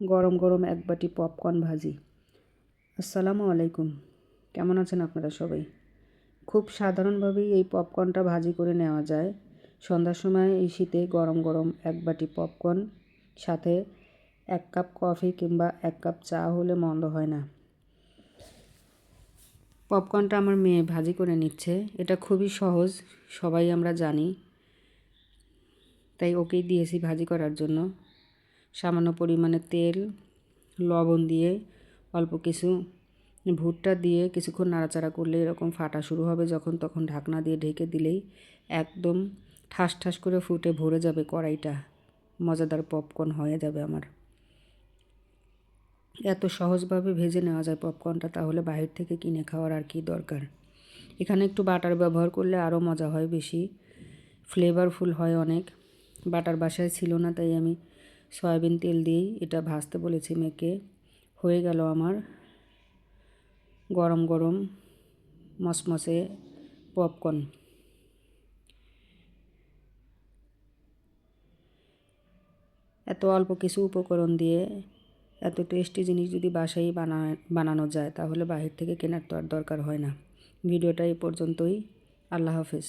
গরম গরম এক বাটি পপকর্ন ভাজি। আসসালামু আলাইকুম, কেমন আছেন আপনারা সবাই? খুব সাধারণভাবেই এই পপকর্নটা ভাজি করে নেওয়া যায়। সন্ধ্যার সময় এই শীতে গরম গরম এক বাটি পপকর্ন, সাথে 1 কাপ কফি কিংবা 1 কাপ চা হলে মন্দ হয় না। পপকর্নটা আমার মেয়ে ভাজি করে নিচ্ছে। এটা খুবই সহজ, সবাই আমরা জানি, তাই ওকেই দিয়েছি ভাজি করার জন্য। সামান্য পরিমাণে তেল, লবণ দিয়ে অল্প কিছু ভুট্টা দিয়ে কিছুক্ষণ নাড়াচাড়া করলে এরকম ফাটা শুরু হবে, যখন তখন ঢাকনা দিয়ে ঢেকে দিলেই একদম ঠাস ঠাস করে ফুটে ভরে যাবে কড়াইটা। মজাদার পপকর্ন হয়ে যাবে আমার। এত সহজভাবে ভেজে নেওয়া যায় পপকর্নটা, তাহলে বাহির থেকে কিনে খাওয়ার আর কি দরকার। এখানে একটু বাটার ব্যবহার করলে আরও মজা হয়, বেশি ফ্লেভারফুল হয় অনেক। বাটার বাসায় ছিল না, তাই আমি সয়াবিন তেল দিয়েই এটা ভাজতে বলেছি মেয়েকে। হয়ে গেল আমার গরম গরম মসমসে পপকর্ন। এত অল্প কিছু উপকরণ দিয়ে এত টেস্টি জিনিস যদি বাসায় বানানো যায়, তাহলে বাহির থেকে কেনার তো আর দরকার হয় না। ভিডিওটা এই পর্যন্তই। আল্লাহ হাফেজ।